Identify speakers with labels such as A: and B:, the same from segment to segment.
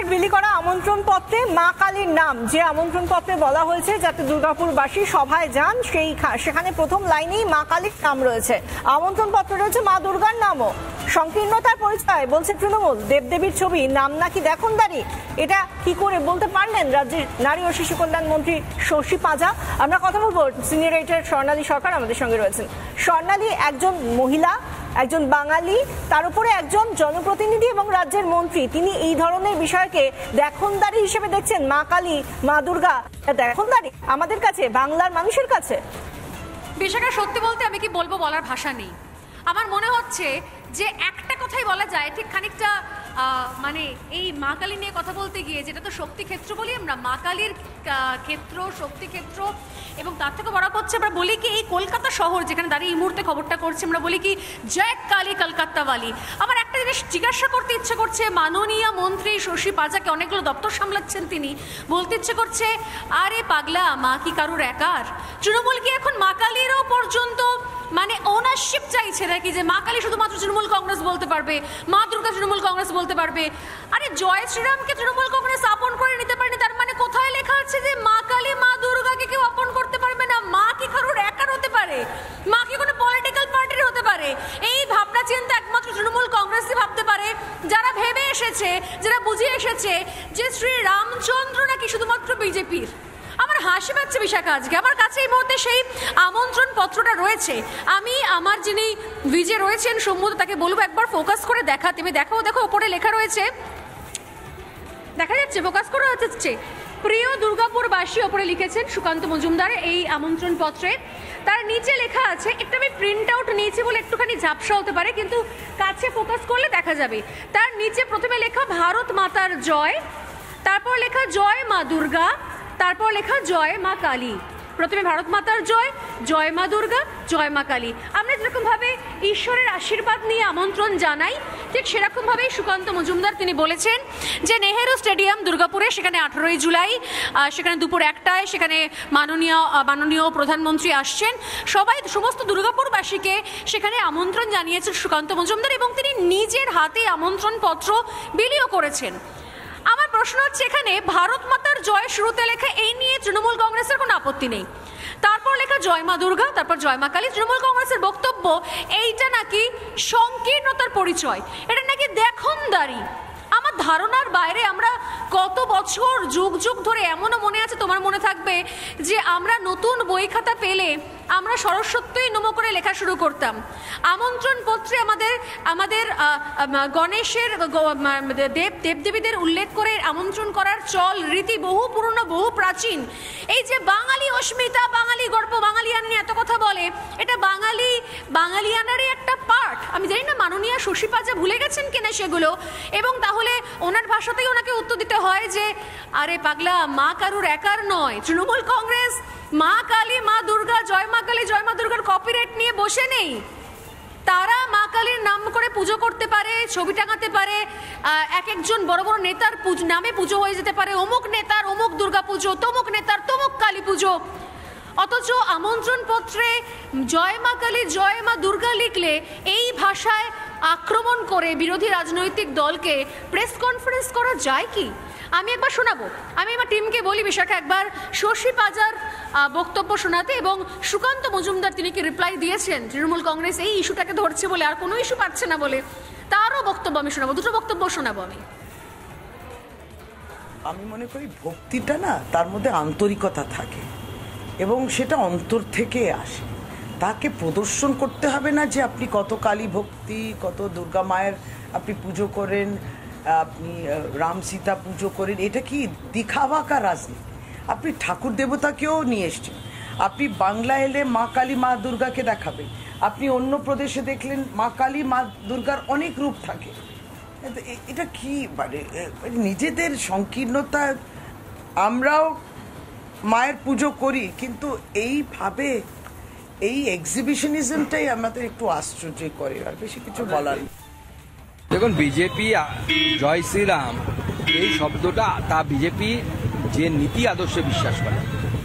A: দুর্গাপুরের বিলি করা আমন্ত্রণ পত্রে মা কালীর নাম, যে আমন্ত্রণ পত্রে বলা হয়েছে যাতে দুর্গাপুরবাসী সভায় যান, সেখানে প্রথম লাইনেই মা কালীর নাম রয়েছে। আমন্ত্রণ পত্রে রয়েছে মা দুর্গার নামও। সংকীর্ণতার পরিচয় বলছে তৃণমূল। দেবদেবীর ছবি, নাম নাকি দেখনদারি। এটা কি করে বলতে পারলেন রাজ্যের নারী ও শিশু কল্যাণ মন্ত্রী শশী পাঁজা? আমরা কথা বলবো সিনিয়র এডিটর স্বর্ণালী সরকার আমাদের সঙ্গে রয়েছেন। স্বর্ণালী, একজন মহিলা, একজন বাঙালি, তার উপরে একজন জনপ্রতিনিধি এবং রাজ্যের মন্ত্রী, তিনি এই ধরনের বিষয়কে দেখনদারি হিসেবে দেখছেন। মা কালী, মা দুর্গা দেখনদারি আমাদের কাছে, বাংলার মানুষের কাছে।
B: বিষয়টা সত্যি বলতে আমি কি বলবো বলার ভাষা নেই। আমার মনে হচ্ছে যে একটা কথাই বলা যায়, ঠিক খানিকটা মানে এই মা কালী নিয়ে কথা বলতে গিয়ে, যেটা তো শক্তি ক্ষেত্র বলি আমরা, মা কালীর ক্ষেত্র, শক্তি ক্ষেত্র, এবং তার থেকে বড় হচ্ছে আমরা বলি কি এই কলকাতা শহর যেখানে দাঁড়িয়ে এই মুহূর্তে খবরটা করছে, আমরা বলি কি জয় কালী কলকাতাওয়ালি। আমার একটা জিনিস জিজ্ঞাসা করতে ইচ্ছে করছে মাননীয় মন্ত্রী শশী পাঁজাকে, অনেকগুলো দপ্তর সামলাচ্ছেন তিনি, বলতে ইচ্ছে করছে আরে পাগলা, মা কি কারুর একার? তৃণমূল কি এখন মা কালীরও পর্যন্ত মানে ওনারশিপ চাইছে নাকি, যে মা কালী শুধুমাত্র তৃণমূল কংগ্রেস বলতে পারবে, মা দুর্গা তৃণমূল কংগ্রেস বলতে পারবে? আরে জয় শ্রীরামকে তৃণমূল কংগ্রেস আপন করে নিতে পারেনি, তার মানে কোথায় লেখা আছে যে মা কালী মা দুর্গাকে কেউ আপন করতে পারবে না? মা কি কারোর একার হতে পারে? মা কি কোনো পলিটিক্যাল পার্টির হতে পারে? এই ভাবনা চিন্তা একমাত্র তৃণমূল কংগ্রেসই ভাবতে পারে, যারা ভেবে এসেছে, যারা বুঝে এসেছে যে শ্রী রামচন্দ্র নাকি শুধুমাত্র বিজেপির। আমার হাসি পাচ্ছে বিশাখা, আজকে আমার কাছে এই মুহূর্তে সেই আমন্ত্রণ পত্রটা রয়েছে। আমি আমার যিনি ভিজে রয়েছেন সম্মুখ, তাকে বলবো একবার ফোকাস করে দেখাতে। দেখো দেখো ওপরে লেখা রয়েছে, দেখা যাচ্ছে, ফোকাস করে যাচ্ছে, প্রিয় দুর্গাপুরবাসী, ওপরে লিখেছেন সুকান্ত মজুমদার এই আমন্ত্রণ পত্রে। তার নিচে লেখা আছে, একটা আমি প্রিন্ট আউট নিয়েছি বলে একটুখানি ঝাপসা হতে পারে, কিন্তু কাছে ফোকাস করলে দেখা যাবে। তার নিচে প্রথমে লেখা ভারত মাতার জয়, তারপর লেখা জয় মা দুর্গা, তারপর লেখা জয় মা কালী। প্রথমে ভারত মাতার জয়, জয় মা দুর্গা, জয় মা কালী। আমরা যেরকম ভাবে ঈশ্বরের আশীর্বাদ নিয়ে আমন্ত্রণ জানাই, ঠিক সেরকম ভাবেই সুকান্ত মজুমদার তিনি বলেছেন যে নেহেরু স্টেডিয়াম দুর্গাপুরে, সেখানে 18ই জুলাই, সেখানে দুপুর 1টায় সেখানে মাননীয় প্রধানমন্ত্রী আসছেন। সমস্ত দুর্গাপুরবাসীকে সেখানে আমন্ত্রণ জানিয়েছেন সুকান্ত মজুমদার, এবং তিনি নিজের হাতে আমন্ত্রণ পত্র বিলিও করেছেন। আমার প্রশ্ন হচ্ছে, এখানে ভারত মাতার জয় শুরুতে লেখা, এই নিয়ে তৃণমূল কংগ্রেসের কোনো আপত্তি নেই। তারপর লেখা জয় মা দুর্গা, তারপর জয় মা কালী। তৃণমূল কংগ্রেসের বক্তব্য এইটা নাকি সংকীর্ণতার পরিচয়, এটা নাকি দেখনদারি। আমার ধারণার বাইরে। আমরা কত বছর যুগ যুগ ধরে, এমনও মনে আছে, তোমার মনে থাকবে যে আমরা নতুন বই খাতা পেলে আমরা সরস্বতীই নমো করে লেখা শুরু করতাম। আমন্ত্রণ পত্রে আমাদের গণেশের দেবদেবীদের উল্লেখ করে আমন্ত্রণ করার চল রীতি বহু পুরনো, বহু প্রাচীন। এই যে বাঙালি অস্মিতা, বাঙালি গর্ব, বাঙালিয়ান নিয়ে এত কথা বলে, এটা বাঙালিয়ানারই একটা পার্ট। আমি জানি না মাননীয় শশী পাঁজা ভুলে গেছেন কিনা সেগুলো, এবং তাহলে ওনার ভাষাতেই ওনাকে উত্তর দিতে হয় যে আরে পাগলা, মা কারুর একার নয়। তৃণমূল কংগ্রেস মা কালী, মা দুর্গা, জয় মা কালী, জয় মা দুর্গার কপিরাইট নিয়ে বসে নেই। তারা মা কালীর নাম করে পুজো করতে পারে, ছবি টাঙাতে পারে, এক একজন বড় বড় নেতার নামে পুজো হয়ে যেতে পারে, অমুক নেতার অমুক দুর্গা পুজো, তমুক নেতার তমুক কালী পুজো। অথচ আমন্ত্রণ পত্রে জয় মা কালী, জয় মা দুর্গা লিখলে এই ভাষায় আক্রমণ করে বিরোধী রাজনৈতিক দলকে প্রেস কনফারেন্স করা যায় কি? আমি একবার শোনাবো, আমি আমার টিমকে বলি বিষয়টা একবার শশী পাঁজার বক্তব্য শোনাতে, এবং সুকান্ত মজুমদার তিনি কি রিপ্লাই দিয়েছেন তৃণমূল কংগ্রেস এই ইস্যুটাকে ধরছে বলে, আর কোনো ইস্যু পাচ্ছে না বলে, তারও বক্তব্য আমি শোনাবো। দুটো বক্তব্য শোনাবো
C: আমি মনে করি ভক্তিটা না, তার মধ্যে আন্তরিকতা থাকে এবং সেটা অন্তর থেকে আসে। তাকে প্রদর্শন করতে হবে না যে আপনি কত কালী ভক্তি, কত দুর্গা মায়ের আপনি পুজো করেন, আপনি রাম সীতা পুজো করেন। এটা কি দিখাওয়া কা রাজনীতি? আপনি ঠাকুর দেবতাকেও নিয়ে এসছেন। আপনি বাংলা এলে মা কালী মা দুর্গাকে দেখাবেন, আপনি অন্য প্রদেশে দেখলেন মা কালী মা দুর্গার অনেক রূপ থাকে। এটা কি মানে নিজেদের সংকীর্ণতা। আমরাও মায়ের পুজো করি, কিন্তু এইভাবে এই এক্সিবিশনিজমটাই আমাদের একটু আশ্চর্য করে, আর বেশি কিছু বলার।
D: দেখুন, বিজেপি জয় শ্রীরাম এই শব্দটা, তা বিজেপি যে নীতি আদর্শে বিশ্বাস করে,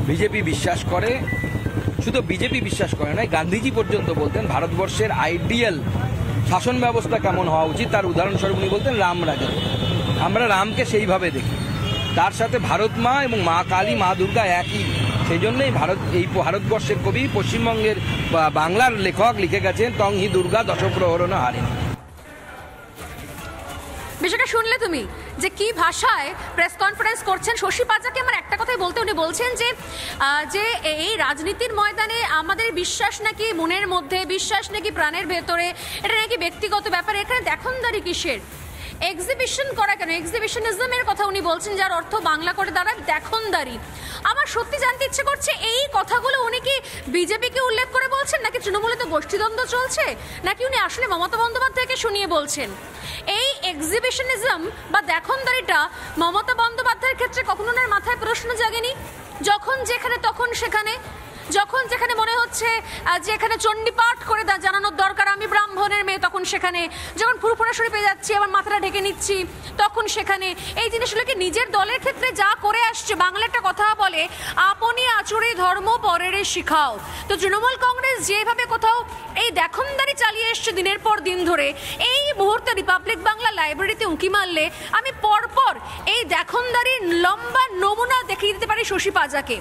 D: বিজেপি বিশ্বাস করে, শুধু বিজেপি বিশ্বাস করে নয়, গান্ধীজি পর্যন্ত বলতেন ভারতবর্ষের আইডিয়াল শাসন ব্যবস্থা কেমন হওয়া উচিত, তার উদাহরণস্বরূপ উনি বলতেন রাম রাজা। আমরা রামকে সেইভাবে দেখি, তার সাথে ভারত মা এবং মা কালী মা দুর্গা একই। সেই জন্যই এই ভারতবর্ষের কবি পশ্চিমবঙ্গের বাংলার লেখক লিখে গেছেন তং হি দুর্গা দশপ্রহরণ হারিণী।
B: বিষয়টা শুনলে তুমি যে কি ভাষায় প্রেস কনফারেন্স করছেন শশী পাজাকে। আমার একটা কথাই বলতে, উনি বলছেন যে এই রাজনীতির ময়দানে আমাদের বিশ্বাস নাকি মনের মধ্যে, বিশ্বাস নাকি প্রাণের ভেতরে, এটা নাকি ব্যক্তিগত ব্যাপার, এখানে দেখনদারি কিসের? এক্সিবিশন করা কেন? এক্সিবিশনিজমের কথা উনি বলছেন, যার অর্থ বাংলা করে দাঁড়ায় দেখনদারি। আমার সত্যি জানতে ইচ্ছে করছে এই কথাগুলো উনি কি বিজেপিকে উল্লেখ করে বলছেন, নাকি তৃণমূলে তো গোষ্ঠীদ্বন্দ্ব চলছে, নাকি উনি আসলে মমতা বন্দ্যোপাধ্যায়কে শুনিয়ে বলছেন? এই এক্সিবিশনিজম বা দেখনদারিটা মমতা বন্দ্যোপাধ্যায়ের ক্ষেত্রে কখনো ওনার মাথায় প্রশ্ন জাগেনি? যখন যেখানে তখন সেখানে, যখন যেখানে মনে হচ্ছে যে এখানে চণ্ডীপাঠ করে জানানোর দরকার আমি ব্রাহ্মণের মেয়ে, তখন সেখানে, যখন ফুরফুরা শরীফে যাচ্ছি আবার মাথাটা ঢেকে নিচ্ছি তখন সেখানে। এই জিনিসগুলোকে নিজের দলের ক্ষেত্রে যা করে আসছে, বাংলা একটা কথা বলে আপনি আচরে ধর্ম পরের শিখাও। তো তৃণমূল কংগ্রেস যেভাবে কোথাও এই দেখনদারি চালিয়ে এসছে দিনের পর দিন ধরে, এই মুহূর্তে রিপাবলিক বাংলা লাইব্রেরিতে উঁকি মারলে আমি পরপর এই দেখনদারির লম্বা নমুনা দেখিয়ে দিতে পারি শশী পাজাকে।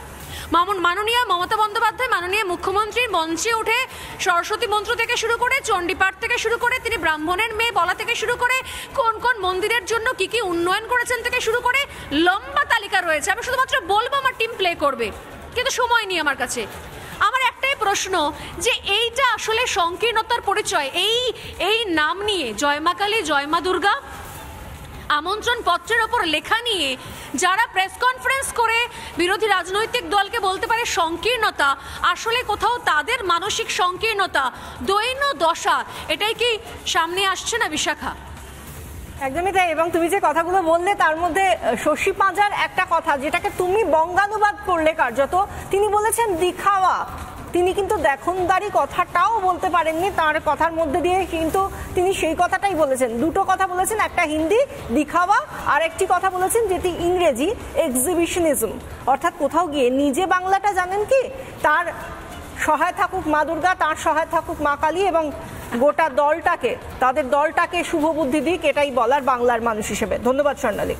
B: মাননীয় মমতা বন্দ্যোপাধ্যায় মাননীয় মুখ্যমন্ত্রীর মঞ্চে উঠে সরস্বতী মন্ত্র থেকে শুরু করে, চণ্ডীপাঠ থেকে শুরু করে, তিনি ব্রাহ্মণের মেয়ে বলা থেকে শুরু করে, কোন কোন মন্দিরের জন্য কি কি উন্নয়ন করেছেন থেকে শুরু করে লম্বা তালিকা রয়েছে। আমি শুধুমাত্র বলবো আমার টিম প্লে করবে, কিন্তু সময় নেই আমার কাছে। আমার একটাই প্রশ্ন যে এইটা আসলে সংকীর্ণতার পরিচয়। এই নাম নিয়ে জয় মা কালী, জয় মা দুর্গা আমন্ত্রণ পত্রের ওপর লেখা নিয়ে যারা প্রেস কনফারেন্স করে বিরোধী রাজনৈতিক দলকে বলতে পারে সংকীর্ণতা, আসলে কোথাও তাদের মানসিক সংকীর্ণতা, দৈন্য দশা, এটাই কি সামনে আসছে না বিশাখা?
A: একদমই তাই। এবং তুমি যে কথাগুলো বললে তার মধ্যে শশী পাজার একটা কথা যেটাকে তুমি বঙ্গানুবাদ করলে কার্যত, তিনি বলেছেন দিখাওয়া। তিনি কিন্তু দেখনদারি কথাটাও বলতে পারেননি, তার কথার মধ্যে দিয়ে কিন্তু তিনি সেই কথাটাই বলেছেন। দুটো কথা বলেছেন, একটা হিন্দি দিখাওয়া, আর একটি কথা বলেছেন যেটি ইংরেজি এক্সিবিশনিজম। অর্থাৎ কোথাও গিয়ে নিজে বাংলাটা জানেন কি, তার সহায় থাকুক মা দুর্গা, তার সহায় থাকুক মা কালী, এবং গোটা দলটাকে, তাদের দলটাকে শুভ বুদ্ধি দিক, এটাই বলার বাংলার মানুষ হিসেবে। ধন্যবাদ স্বর্ণালী।